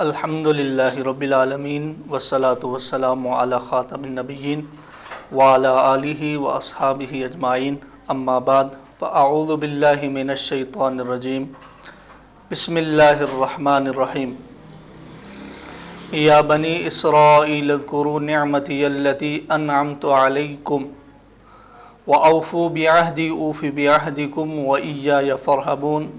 الحمد للہ رب العالمین والصلاة والسلام علی خاتم النبیین وعلی آلہ واصحابہ اجمعین اما بعد فاعوذ باللہ من الشیطان الرجیم بسم اللہ الرحمن الرحیم یا بنی اسرائیل اذکروا نعمتی التی انعمت علیکم واوفوا بعہدی اوف بعہدکم وإیای فارہبون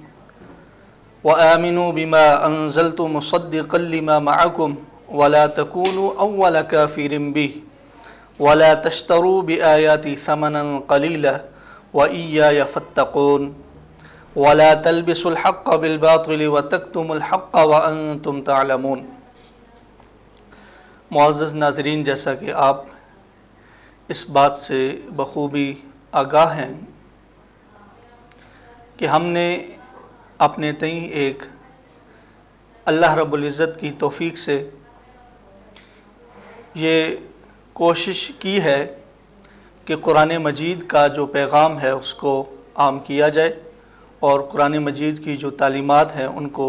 وآمنوا بما انزلت مصدقا لما معكم ولا تكونوا اول كافر به ولا تشتروا بآياتي ثمنا قليلا وإياي فاتقون ولا تلبسوا الحق بالباطل وتكتموا الحق وأنتم تعلمون۔ معزز ناظرین، جیسا کہ آپ اس بات سے بخوبی آگاہ ہیں کہ ہم نے اپنے تئیں ایک اللہ رب العزت کی توفیق سے یہ کوشش کی ہے کہ قرآن مجید کا جو پیغام ہے اس کو عام کیا جائے اور قرآن مجید کی جو تعلیمات ہیں ان کو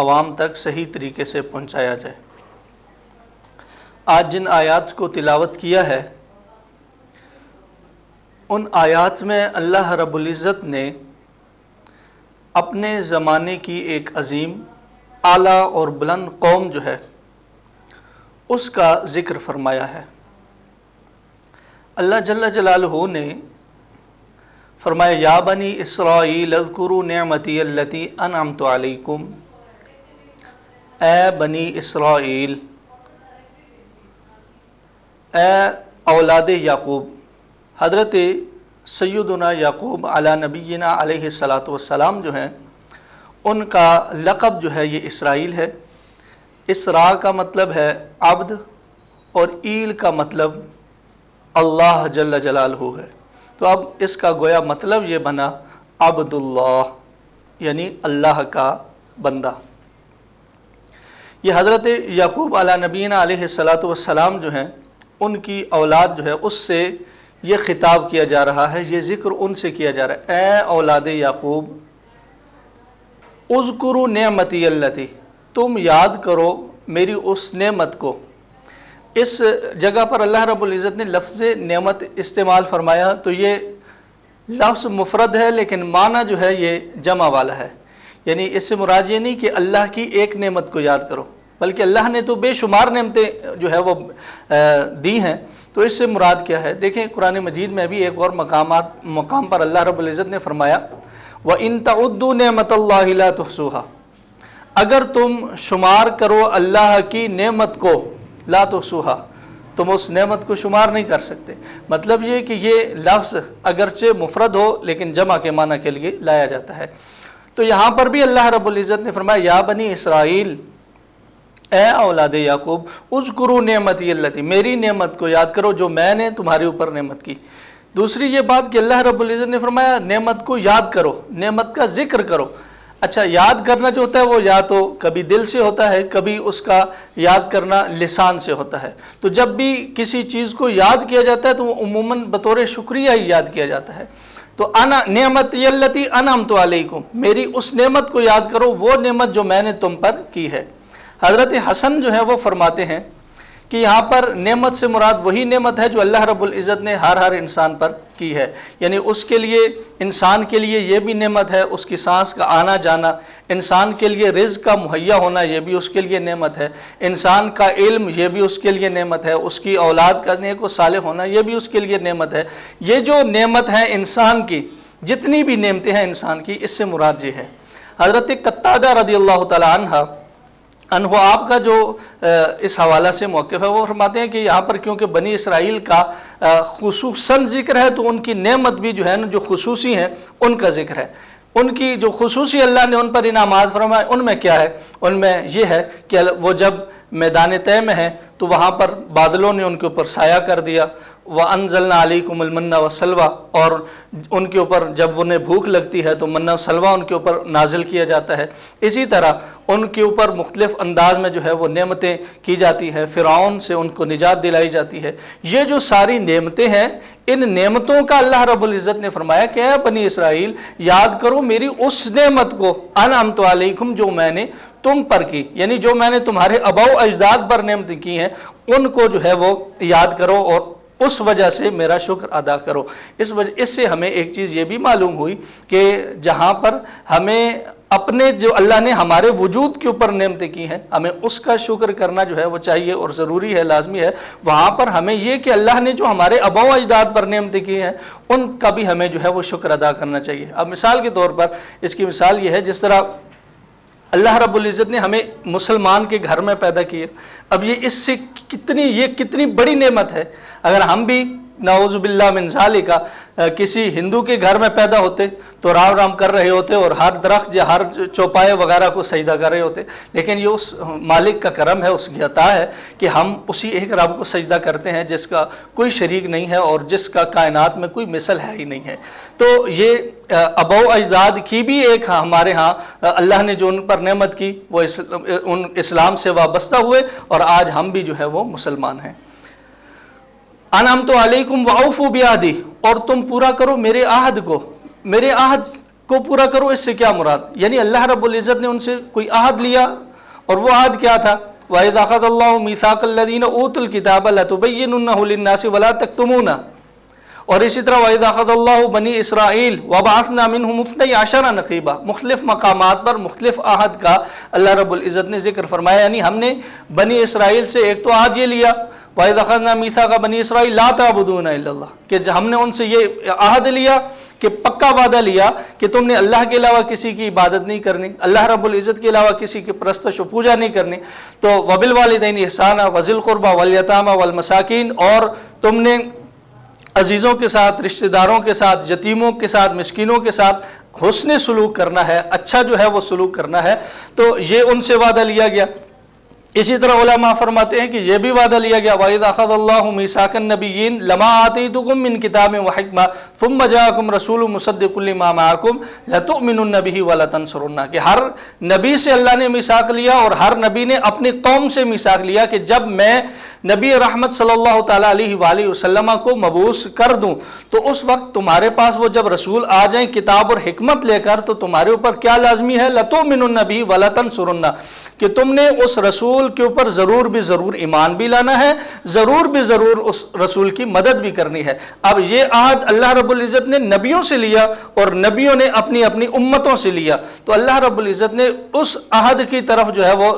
عوام تک صحیح طریقے سے پہنچایا جائے۔ آج جن آیات کو تلاوت کیا ہے ان آیات میں اللہ رب العزت نے اپنے زمانے کی ایک عظیم اعلیٰ اور بلند قوم جو ہے اس کا ذکر فرمایا ہے۔ اللہ جل جلالہ نے فرمایا یا بنی اسرائیل اذکروا نعمتی التی انعمت علیکم، اے بنی اسرائیل، اے اولاد یعقوب۔ حضرت سیدنا یعقوب علی نبینا علیہ الصلاۃ والسلام جو ہیں ان کا لقب جو ہے یہ اسرائیل ہے۔ اسراء کا مطلب ہے عبد اور ایل کا مطلب اللہ جل جلالہ ہے، تو اب اس کا گویا مطلب یہ بنا عبد اللہ، یعنی اللہ کا بندہ۔ یہ حضرت یعقوب علی نبینا علیہ الصلاۃ والسلام جو ہیں ان کی اولاد جو ہے اس سے یہ خطاب کیا جا رہا ہے، یہ ذکر ان سے کیا جا رہا ہے۔ اے اولاد یعقوب، اذکروا نعمتی التی، تم یاد کرو میری اس نعمت کو۔ اس جگہ پر اللہ رب العزت نے لفظ نعمت استعمال فرمایا تو یہ لفظ مفرد ہے لیکن معنی جو ہے یہ جمع والا ہے، یعنی اس سے مراد یہ نہیں کہ اللہ کی ایک نعمت کو یاد کرو، بلکہ اللہ نے تو بے شمار نعمتیں جو ہے وہ دی ہیں، تو اس سے مراد کیا ہے؟ دیکھیں قرآن مجید میں بھی ایک اور مقام پر اللہ رب العزت نے فرمایا وَإِن تَعُدُّوا نِعْمَةَ اللَّهِ لَا تُحْصُوهَا، اگر تم شمار کرو اللہ کی نعمت کو، لا تحصوها، تم اس نعمت کو شمار نہیں کر سکتے۔ مطلب یہ کہ یہ لفظ اگرچہ مفرد ہو لیکن جمع کے معنی کے لیے لایا جاتا ہے۔ تو یہاں پر بھی اللہ رب العزت نے فرمایا یا بنی اسرائیل، اے اولاد یعقوب، اذکروا نعمتی التی، میری نعمت کو یاد کرو جو میں نے تمہارے اوپر نعمت کی۔ دوسری یہ بات کہ اللہ رب العزت نے فرمایا نعمت کو یاد کرو، نعمت کا ذکر کرو۔ اچھا، یاد کرنا جو ہوتا ہے وہ یا تو کبھی دل سے ہوتا ہے، کبھی اس کا یاد کرنا لسان سے ہوتا ہے۔ تو جب بھی کسی چیز کو یاد کیا جاتا ہے تو وہ عموماً بطور شکریہ ہی یاد کیا جاتا ہے۔ تو انا نعمتی التی انعمت علیکم، میری اس نعمت کو یاد کرو، وہ نعمت جو میں نے تم پر کی ہے۔ حضرت حسن جو ہے وہ فرماتے ہیں کہ یہاں پر نعمت سے مراد وہی نعمت ہے جو اللہ رب العزت نے ہر انسان پر کی ہے، یعنی اس کے لیے، انسان کے لیے یہ بھی نعمت ہے، اس کی سانس کا آنا جانا، انسان کے لیے رزق کا مہیا ہونا یہ بھی اس کے لیے نعمت ہے، انسان کا علم یہ بھی اس کے لیے نعمت ہے، اس کی اولاد کا نیک و صالح ہونا یہ بھی اس کے لیے نعمت ہے۔ یہ جو نعمت ہے انسان کی، جتنی بھی نعمتیں ہیں انسان کی، اس سے مراد یہ ہے۔ حضرت قتادہ رضی اللہ تعالی عنہ آپ کا جو اس حوالہ سے موقف ہے وہ فرماتے ہیں کہ یہاں پر کیونکہ بنی اسرائیل کا خصوصاً ذکر ہے تو ان کی نعمت بھی جو ہے نا، جو خصوصی ہیں ان کا ذکر ہے۔ ان کی جو خصوصی اللہ نے ان پر انعامات فرمائے ان میں کیا ہے؟ ان میں یہ ہے کہ وہ جب میدان طے میں ہیں تو وہاں پر بادلوں نے ان کے اوپر سایہ کر دیا، وَأَنزَلْنَا عَلَيْكُمُ الْمَنَّ وَالسَّلْوَىٰ، اور ان کے اوپر جب انہیں بھوک لگتی ہے تو منہ و سلوہ ان کے اوپر نازل کیا جاتا ہے۔ اسی طرح ان کے اوپر مختلف انداز میں جو ہے وہ نعمتیں کی جاتی ہیں، فرعون سے ان کو نجات دلائی جاتی ہے۔ یہ جو ساری نعمتیں ہیں، ان نعمتوں کا اللہ رب العزت نے فرمایا کہ اے بنی اسرائیل یاد کرو میری اس نعمت کو انعمت علیکم جو میں نے تم پر کی، یعنی جو میں نے تمہارے آباء و اجداد پر نعمتیں کی ہیں ان کو جو ہے وہ یاد کرو اور اس وجہ سے میرا شکر ادا کرو۔ اس سے ہمیں ایک چیز یہ بھی معلوم ہوئی کہ جہاں پر ہمیں اپنے جو اللہ نے ہمارے وجود کے اوپر نعمتیں کی ہیں ہمیں اس کا شکر کرنا جو ہے وہ چاہیے اور ضروری ہے، لازمی ہے۔ وہاں پر ہمیں یہ کہ اللہ نے جو ہمارے آباء و اجداد پر نعمتیں کی ہیں ان کا بھی ہمیں جو ہے وہ شکر ادا کرنا چاہیے۔ اب مثال کے طور پر اس کی مثال یہ ہے جس طرح اللہ رب العزت نے ہمیں مسلمان کے گھر میں پیدا کیا، اب اس سے کتنی بڑی نعمت ہے۔ اگر ہم بھی نعوذ باللہ من ذالک کسی ہندو کے گھر میں پیدا ہوتے تو رام رام کر رہے ہوتے اور ہر درخت یا ہر چوپائے وغیرہ کو سجدہ کر رہے ہوتے، لیکن یہ اس مالک کا کرم ہے، اس کی عطا ہے کہ ہم اسی ایک رب کو سجدہ کرتے ہیں جس کا کوئی شریک نہیں ہے اور جس کا کائنات میں کوئی مثل ہے ہی نہیں ہے۔ تو یہ آباء و اجداد کی بھی ایک ہمارے ہاں اللہ نے جو ان پر نعمت کی وہ ان اسلام سے وابستہ ہوئے اور آج ہم بھی جو ہے وہ مسلمان ہیں۔ انعمت علیکم واوفوا بعہدی، اور تم پورا کرو میرے عہد کو، میرے عہد کو پورا کرو۔ اس سے کیا مراد؟ یعنی اللہ رب العزت نے ان سے کوئی عہد لیا اور وہ عہد کیا تھا؟ وَإِذْ أَخَذَ اللَّهُ مِيثَاقَ الَّذِينَ أُوتُوا الْكِتَابَ لَتُبَيِّنُنَّهُ لِلنَّاسِ وَلَا تَكْتُمُونَهُ، اور اسی طرح وَإِذْ أَخَذَ اللَّهُ بَنِي إِسْرَائِيلَ وَبَعَثْنَا مِنْهُمُ 12 نقیبا، مختلف مقامات پر مختلف عہد کا اللہ رب العزت نے ذکر فرمایا۔ یعنی ہم نے بنی اسرائیل سے ایک تو عہد یہ لیا وَإِذْ أَخَذْنَا مِيثَاقَ بَنِي إِسْرَائِيلَ لَا تَعْبُدُونَ إِلَّا اللَّهَ، کہ ہم نے ان سے یہ عہد لیا کہ پکا وعدہ لیا کہ تم نے اللہ کے علاوہ کسی کی عبادت نہیں کرنی، اللہ رب العزت کے علاوہ کسی کی پرستش و پوجا نہیں کرنی۔ تو وَبِالْوَالِدَيْنِ إِحْسَانًا وَذِي الْقُرْبَى وَالْيَتَامَى وَالْمَسَاكِينِ، اور تم نے عزیزوں کے ساتھ، رشتہ داروں کے ساتھ، یتیموں کے ساتھ، مسکینوں کے ساتھ حسن سلوک کرنا ہے، اچھا جو ہے وہ سلوک کرنا ہے۔ تو یہ ان سے وعدہ لیا گیا۔ اسی طرح علماء فرماتے ہیں کہ یہ بھی وعدہ لیا گیا وَإِذْ أَخَذَ اللَّهُ مِيثَاقَ النَّبِيِّينَ لَمَا آتَيْتُكُم مِّن كِتَابٍ وَحِكْمَةٍ ثُمَّ جَاءَكُمْ رَسُولٌ مُصَدِّقٌ لِّمَا مَعَكُمْ لَتُؤْمِنُنَّ بِهِ وَلَتَنصُرُنَّهُ، کہ ہر نبی سے اللہ نے میثاق لیا اور ہر نبی نے اپنی قوم سے میثاق لیا کہ جب میں نبی رحمت صلی اللہ تعالیٰ علیہ وآلہ وسلم کو مبعوث کر دوں تو اس وقت تمہارے پاس وہ جب رسول آ جائیں کتاب اور حکمت لے کر تو تمہارے اوپر کیا لازمی ہے؟ لَتُؤْمِنُنَّ بِهِ وَلَتَنصُرُنَّهُ، کہ تم نے اس رسول کے اوپر ضرور بھی ضرور ایمان بھی لانا ہے، ضرور بھی ضرور اس رسول کی مدد بھی کرنی ہے۔ اب یہ عہد اللہ رب العزت نے نبیوں سے لیا اور نبیوں نے اپنی اپنی امتوں سے لیا، تو اللہ رب العزت نے اس عہد کی طرف جو ہے وہ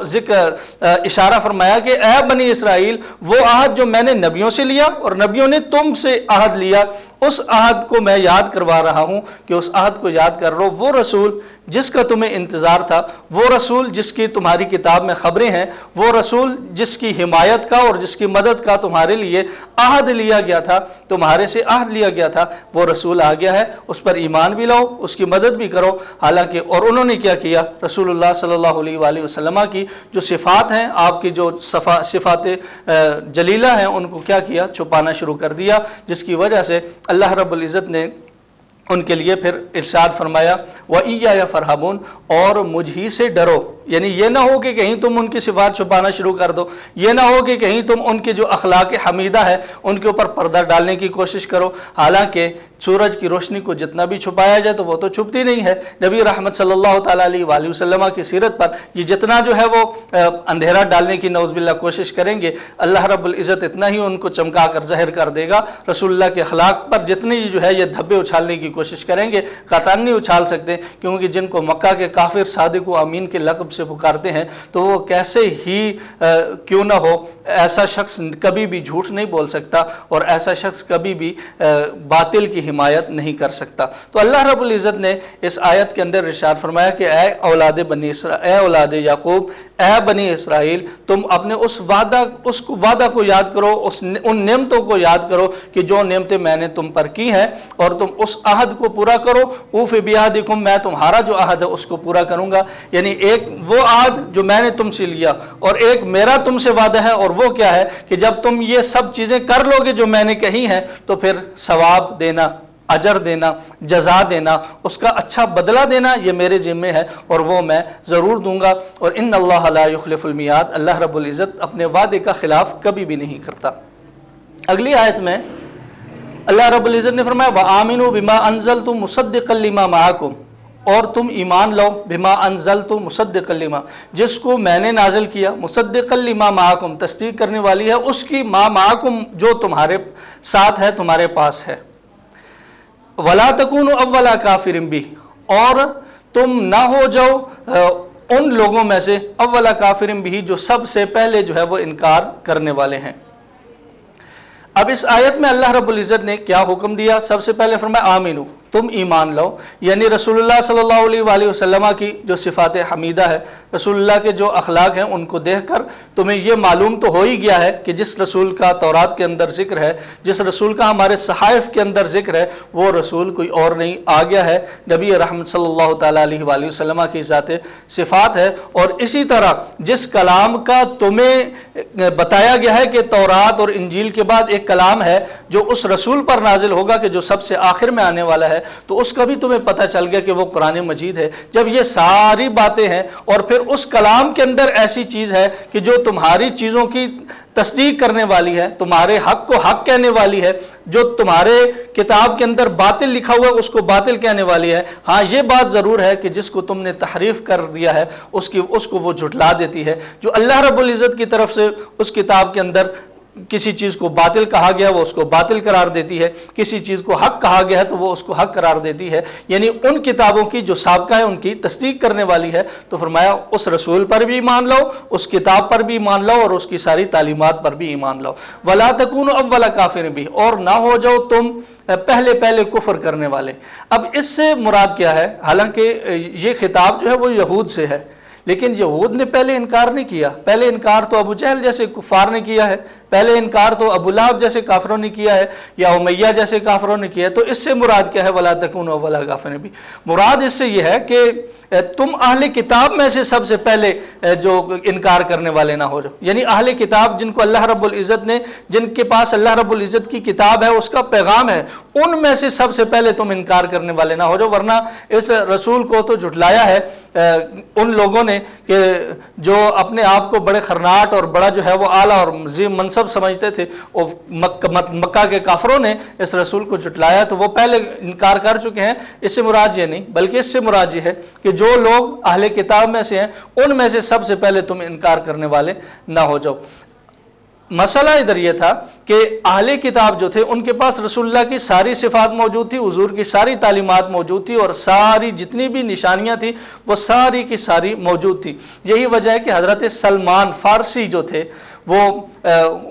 اشارہ فرمایا کہ اے بنی اسرائیل وہ عہد جو میں نے نبیوں سے لیا اور نبیوں نے تم سے عہد لیا، اس عہد کو میں یاد کروا رہا ہوں کہ اس عہد کو یاد کر رہو۔ وہ رسول جس کا تمہیں انتظار تھا، وہ رسول جس کی تمہاری کتاب میں خبریں ہیں، وہ رسول جس کی حمایت کا اور جس کی مدد کا تمہارے لیے عہد لیا گیا تھا، تمہارے سے عہد لیا گیا تھا، وہ رسول آ گیا ہے، اس پر ایمان بھی لاؤ، اس کی مدد بھی کرو۔ حالانکہ اور انہوں نے کیا کیا؟ رسول اللہ صلی اللہ علیہ وآلہ وسلم کی جو صفات ہیں، آپ کی جو صفات جلیلہ ہیں، ان کو کیا کیا؟ چھپانا شروع کر دیا، جس کی وجہ سے اللہ رب العزت نے ان کے لیے پھر ارشاد فرمایا وَإِيَّايَ فَارْهَبُونَ، اور مجھ ہی سے ڈرو۔ یعنی یہ نہ ہو کہ کہیں تم ان کی صفات چھپانا شروع کر دو، یہ نہ ہو کہ کہیں تم ان کے جو اخلاق حمیدہ ہے ان کے اوپر پردہ ڈالنے کی کوشش کرو۔ حالانکہ سورج کی روشنی کو جتنا بھی چھپایا جائے تو وہ تو چھپتی نہیں ہے۔ نبی رحمت صلی اللہ تعالیٰ علیہ وآلہ وسلم کی سیرت پر یہ جتنا جو ہے وہ اندھیرا ڈالنے کی نعوذ باللہ کوشش کریں گے، اللہ رب العزت اتنا ہی ان کو چمکا کر ظاہر کر دے گا۔ رسول اللہ کے اخلاق پر جتنی جو ہے یہ دھبے اچھالنے کی کوشش کریں گے، قطعاً نہیں اچھال سکتے، کیونکہ جن کو مکہ کے کافر صادق و امین کے لقب سے پکارتے ہیں تو وہ کیسے ہی کیوں نہ ہو، ایسا شخص کبھی بھی جھوٹ نہیں بول سکتا اور ایسا شخص کبھی بھی باطل کی حمایت نہیں کر سکتا۔ تو اللہ رب العزت نے اس آیت کے اندر ارشاد فرمایا کہ اے اولاد بنی اسرائیل، اے اولاد یعقوب، اے بنی اسرائیل، تم اپنے اس وعدہ کو یاد کرو، ان نعمتوں کو یاد کرو کہ جو نعمتیں میں نے تم پر کی ہیں، اور تم اس عہد کو پورا کرو۔ اوف بعہدکم، میں تمہارا جو عہد ہے اس کو پورا کروں گا۔ یعنی ایک وہ عہد جو میں نے تم سے لیا، اور ایک میرا تم سے وعدہ ہے، اور وہ کیا ہے کہ جب تم یہ سب چیزیں کر لو گے جو میں نے کہی ہیں تو پھر ثواب دینا، اجر دینا، جزا دینا، اس کا اچھا بدلہ دینا، یہ میرے ذمے ہے اور وہ میں ضرور دوں گا۔ اور ان اللہ لا یخلف المیعاد، اللہ رب العزت اپنے وعدے کا خلاف کبھی بھی نہیں کرتا۔ اگلی آیت میں اللہ رب العزت نے فرمایا وَآمِنُوا بِمَا أَنزَلْتُ مُصَدِّقًا لِمَا مَعَكُمْ، اور تم ایمان لو بما انزلت مصدقا لما، جس کو میں نے نازل کیا، مصدقا لما معکم، تصدیق کرنے والی ہے اس کی، ما معکم جو تمہارے ساتھ ہے، تمہارے پاس ہے۔ ولا تکونوا اول کافر بہ، اور تم نہ ہو جاؤ ان لوگوں میں سے اول کافر بہ جو سب سے پہلے جو ہے وہ انکار کرنے والے ہیں۔ اب اس آیت میں اللہ رب العزت نے کیا حکم دیا؟ سب سے پہلے فرمایا آمینو، تم ایمان لاؤ، یعنی رسول اللہ صلی اللہ علیہ وآلہ وسلم کی جو صفات حمیدہ ہے، رسول اللہ کے جو اخلاق ہیں، ان کو دیکھ کر تمہیں یہ معلوم تو ہو ہی گیا ہے کہ جس رسول کا تورات کے اندر ذکر ہے، جس رسول کا ہمارے صحائف کے اندر ذکر ہے، وہ رسول کوئی اور نہیں، آ گیا ہے نبی رحمت صلی اللہ تعالیٰ علیہ وآلہ وسلم کی ذات صفات ہے۔ اور اسی طرح جس کلام کا تمہیں بتایا گیا ہے کہ تورات اور انجیل کے بعد ایک کلام ہے جو اس رسول پر نازل ہوگا کہ جو سب سے آخر میں آنے والا ہے، تو اس کا بھی تمہیں پتہ چل گیا کہ وہ قرآن مجید ہے۔ جب یہ ساری باتیں ہیں اور پھر اس کلام کے اندر ایسی چیز ہے کہ جو تمہاری چیزوں کی تصدیق کرنے والی ہے، تمہارے حق کو حق کہنے والی ہے، جو تمہارے کتاب کے اندر باطل لکھا ہوا ہے اس کو باطل کہنے والی ہے، ہاں یہ بات ضرور ہے کہ جس کو تم نے تحریف کر دیا ہے اس کو وہ جھٹلا دیتی ہے۔ جو اللہ رب العزت کی طرف سے اس کتاب کے اندر کسی چیز کو باطل کہا گیا وہ اس کو باطل قرار دیتی ہے، کسی چیز کو حق کہا گیا ہے تو وہ اس کو حق قرار دیتی ہے، یعنی ان کتابوں کی جو سابقہ ہے ان کی تصدیق کرنے والی ہے۔ تو فرمایا اس رسول پر بھی ایمان لاؤ، اس کتاب پر بھی ایمان لاؤ، اور اس کی ساری تعلیمات پر بھی ایمان لاؤ۔ وَلَا تَكُونُوا أَوَّلَ كَافِرٍ بِهِ، اور نہ ہو جاؤ تم پہلے کفر کرنے والے۔ اب اس سے مراد کیا ہے؟ حالانکہ یہ خطاب جو ہے وہ یہود سے ہے، لیکن یہود نے پہلے انکار نہیں کیا، پہلے انکار تو ابو جہل جیسے کفار نے کیا ہے، پہلے انکار تو ابو لہب جیسے کافروں نے کیا ہے، یا امیہ جیسے کافروں نے کیا ہے۔ تو اس سے مراد کیا ہے وَلَا تَكُونُوا أَوَّلَ كَافِرٍ بِهِ؟ مراد اس سے یہ ہے کہ تم اہل کتاب میں سے سب سے پہلے جو انکار کرنے والے نہ ہو جاؤ، یعنی اہل کتاب جن کو اللہ رب العزت نے، جن کے پاس اللہ رب العزت کی کتاب ہے، اس کا پیغام ہے، ان میں سے سب سے پہلے تم انکار کرنے والے نہ ہو جاؤ، ورنہ اس رسول کو تو جھٹلایا ہے ان لوگوں نے کہ جو اپنے آپ کو بڑے خرناٹ اور بڑا جو ہے وہ اعلیٰ اور عظیم منصب سمجھتے تھے، اور مکہ کے کافروں نے اس رسول کو جھٹلایا، تو وہ پہلے انکار کر چکے ہیں۔ اس سے مراد یہ نہیں، بلکہ اس سے مراد یہ ہے کہ جو لوگ اہل کتاب میں سے ہیں ان میں سے سب سے پہلے تم انکار کرنے والے نہ ہو جاؤ۔ مسئلہ ادھر یہ تھا کہ اہل کتاب جو تھے ان کے پاس رسول اللہ کی ساری صفات موجود تھی، حضور کی ساری تعلیمات موجود تھی، اور ساری جتنی بھی نشانیاں تھیں وہ ساری کی ساری موجود تھی۔ یہی وجہ ہے کہ حضرت سلمان فارسی جو تھے وہ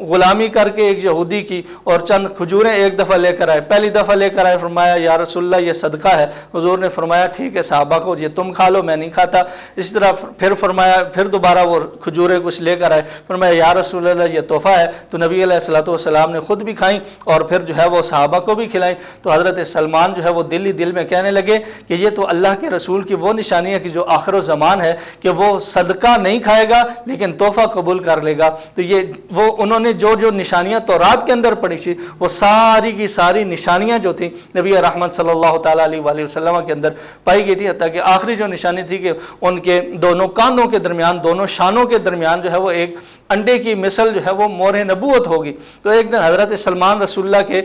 غلامی کر کے ایک یہودی کی اور چند کھجوریں ایک دفعہ لے کر آئے، پہلی دفعہ لے کر آئے، فرمایا یا رسول اللہ یہ صدقہ ہے، حضور نے فرمایا ٹھیک ہے صحابہ کو یہ تم کھا لو، میں نہیں کھاتا۔ اس طرح پھر فرمایا، پھر دوبارہ وہ کھجوریں کچھ لے کر آئے، فرمایا یا رسول اللہ یہ تحفہ ہے، تو نبی علیہ الصلوۃ والسلام نے خود بھی کھائیں اور پھر جو ہے وہ صحابہ کو بھی کھلائیں۔ تو حضرت سلمان جو ہے وہ دل ہی دل میں کہنے لگے کہ یہ تو اللہ کے رسول کی وہ نشانی ہے کہ جو آخر و زمان ہے کہ وہ صدقہ نہیں کھائے گا لیکن تحفہ قبول کر لے گا۔ تو یہ وہ انہوں نے جو نشانیاں تورات کے اندر پڑھی تھی وہ ساری کی ساری نشانیاں جو تھیں نبی رحمت صلی اللہ تعالیٰ علیہ وآلہ وسلم کے اندر پائی گئی تھی، حتیٰ کہ آخری جو نشانی تھی کہ ان کے دونوں کاندھوں کے درمیان، دونوں شانوں کے درمیان جو ہے وہ ایک انڈے کی مثل جو ہے وہ مہر نبوت ہوگی۔ تو ایک دن حضرت سلمان رسول اللہ کے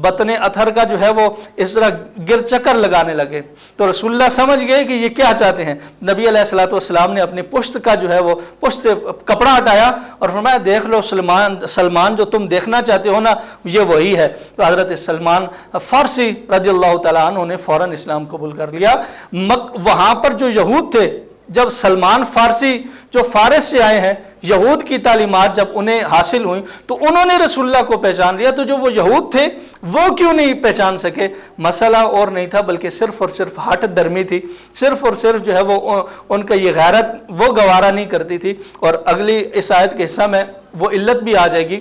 بطن اطہر کا جو ہے وہ اس طرح گر چکر لگانے لگے، تو رسول اللہ سمجھ گئے کہ یہ کیا چاہتے ہیں۔ نبی علیہ الصلوۃ والسلام نے اپنی پشت کا جو ہے وہ پشت سے کپڑا ہٹایا اور فرمایا دیکھ لو سلمان جو تم دیکھنا چاہتے ہو نا یہ وہی ہے۔ تو حضرت سلمان فارسی رضی اللہ تعالیٰ عنہ نے فوراً اسلام قبول کر لیا۔ وہاں پر جو یہود تھے، جب سلمان فارسی جو فارس سے آئے ہیں، یہود کی تعلیمات جب انہیں حاصل ہوئیں تو انہوں نے رسول اللہ کو پہچان لیا، تو جو وہ یہود تھے وہ کیوں نہیں پہچان سکے؟ مسئلہ اور نہیں تھا بلکہ صرف اور صرف ہٹ درمی تھی، صرف اور صرف جو ہے وہ ان کا یہ غیرت وہ گوارا نہیں کرتی تھی۔ اور اگلی اس آیت کے حصہ میں وہ علت بھی آ جائے گی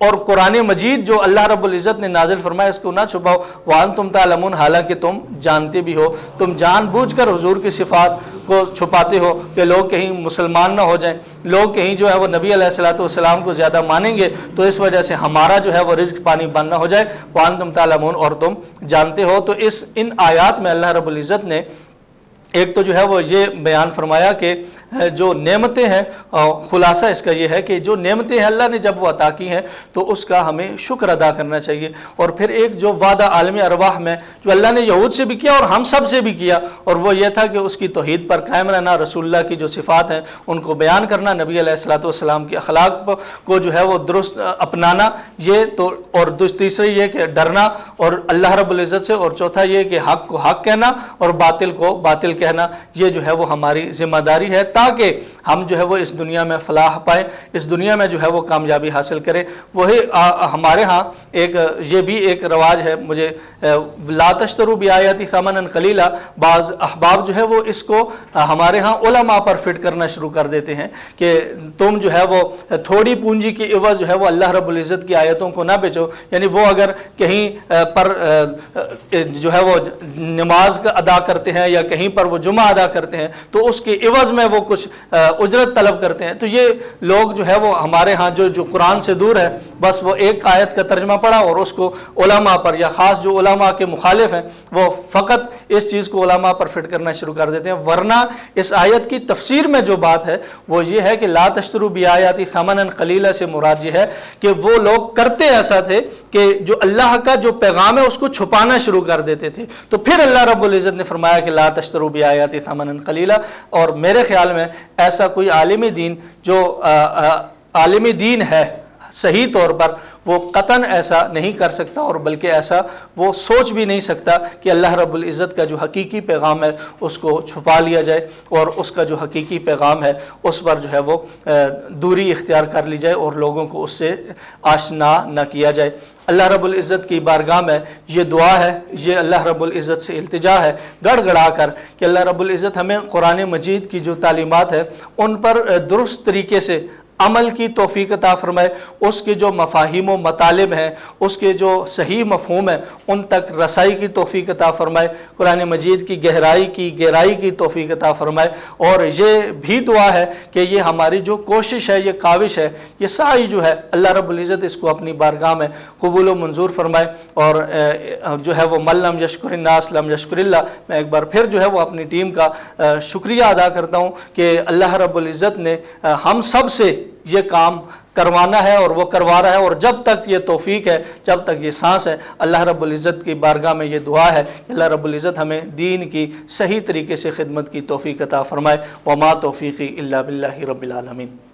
اور قرآن مجید جو اللہ رب العزت نے نازل فرمایا اس کو نہ چھپاؤ، وانتم تعلمون، حالانکہ تم جانتے بھی ہو۔ تم جان بوجھ کر حضور کی صفات کو چھپاتے ہو کہ لوگ کہیں مسلمان نہ ہو جائیں، لوگ کہیں جو ہے وہ نبی علیہ الصلوۃ والسلام کو زیادہ مانیں گے تو اس وجہ سے ہمارا جو ہے وہ رزق پانی بند نہ ہو جائے۔ وانتم تعلمون، اور تم جانتے ہو۔ تو ان آیات میں اللہ رب العزت نے ایک تو جو ہے وہ یہ بیان فرمایا کہ جو نعمتیں ہیں، خلاصہ اس کا یہ ہے کہ جو نعمتیں ہیں اللہ نے جب وہ عطا کی ہیں تو اس کا ہمیں شکر ادا کرنا چاہیے۔ اور پھر ایک جو وعدہ عالم ارواح میں جو اللہ نے یہود سے بھی کیا اور ہم سب سے بھی کیا، اور وہ یہ تھا کہ اس کی توحید پر قائم رہنا، رسول اللہ کی جو صفات ہیں ان کو بیان کرنا، نبی علیہ الصلوۃ والسلام کی اخلاق کو جو ہے وہ درست اپنانا، یہ تو، اور تیسری یہ کہ ڈرنا اور اللہ رب العزت سے، اور چوتھا یہ کہ حق کو حق کہنا اور باطل کو باطل کہنا، یہ جو ہے وہ ہماری ذمہ داری ہے تاکہ ہم جو ہے وہ اس دنیا میں فلاح پائیں، اس دنیا میں جو ہے وہ کامیابی حاصل کریں۔ وہی ہمارے ہاں ایک یہ بھی ایک رواج ہے، مجھے لا تشتروا بآیاتی ثمنا قلیلا، بعض احباب جو ہے وہ اس کو ہمارے ہاں علماء پر فٹ کرنا شروع کر دیتے ہیں کہ تم جو ہے وہ تھوڑی پونجی کی عوض جو ہے وہ اللہ رب العزت کی آیتوں کو نہ بیچو، یعنی وہ اگر کہیں پر جو ہے وہ نماز کا ادا کرتے ہیں یا کہیں پر وہ جمعہ ادا کرتے ہیں تو اس کے عوض میں وہ کچھ اجرت طلب کرتے ہیں، تو یہ لوگ جو ہے وہ ہمارے ہاں جو قرآن سے دور ہے، بس وہ ایک آیت کا ترجمہ پڑھا اور اس کو علماء پر، یا خاص جو علماء کے مخالف ہیں وہ فقط اس چیز کو علماء پر فٹ کرنا شروع کر دیتے ہیں۔ ورنہ اس آیت کی تفسیر میں جو بات ہے وہ یہ ہے کہ لا تشتروا بآیاتی ثمنا قلیلا سے مراد یہ ہے کہ وہ لوگ کرتے ایسا تھے کہ جو اللہ کا جو پیغام ہے اس کو چھپانا شروع کر دیتے تھے، تو پھر اللہ رب العزت نے فرمایا کہ لا تشتروا بآیاتی ثمنا قلیلا۔ اور میرے خیال میں ایسا کوئی عالم دین جو عالم دین ہے صحیح طور پر، وہ قطعاً ایسا نہیں کر سکتا، اور بلکہ ایسا وہ سوچ بھی نہیں سکتا کہ اللہ رب العزت کا جو حقیقی پیغام ہے اس کو چھپا لیا جائے اور اس کا جو حقیقی پیغام ہے اس پر جو ہے وہ دوری اختیار کر لی جائے اور لوگوں کو اس سے آشنا نہ کیا جائے۔ اللہ رب العزت کی بارگاہ میں یہ دعا ہے، یہ اللہ رب العزت سے التجا ہے گڑ گڑا کر کہ اللہ رب العزت ہمیں قرآن مجید کی جو تعلیمات ہے ان پر درست طریقے سے عمل کی توفیق عطا فرمائے، اس کے جو مفاہیم و مطالب ہیں، اس کے جو صحیح مفہوم ہیں ان تک رسائی کی توفیق عطا فرمائے، قرآن مجید کی گہرائی کی توفیق عطا فرمائے۔ اور یہ بھی دعا ہے کہ یہ ہماری جو کوشش ہے، یہ کاوش ہے، یہ سعی جو ہے اللہ رب العزت اس کو اپنی بارگاہ میں قبول و منظور فرمائے۔ اور جو ہے وہ من لم یشکر الناس لم یشکر اللہ، میں ایک بار پھر جو ہے وہ اپنی ٹیم کا شکریہ ادا کرتا ہوں کہ اللہ رب العزت نے ہم سب سے یہ کام کروانا ہے اور وہ کروا رہا ہے، اور جب تک یہ توفیق ہے، جب تک یہ سانس ہے، اللہ رب العزت کی بارگاہ میں یہ دعا ہے کہ اللہ رب العزت ہمیں دین کی صحیح طریقے سے خدمت کی توفیق عطا فرمائے۔ وما توفیقی الا باللہ رب العالمین۔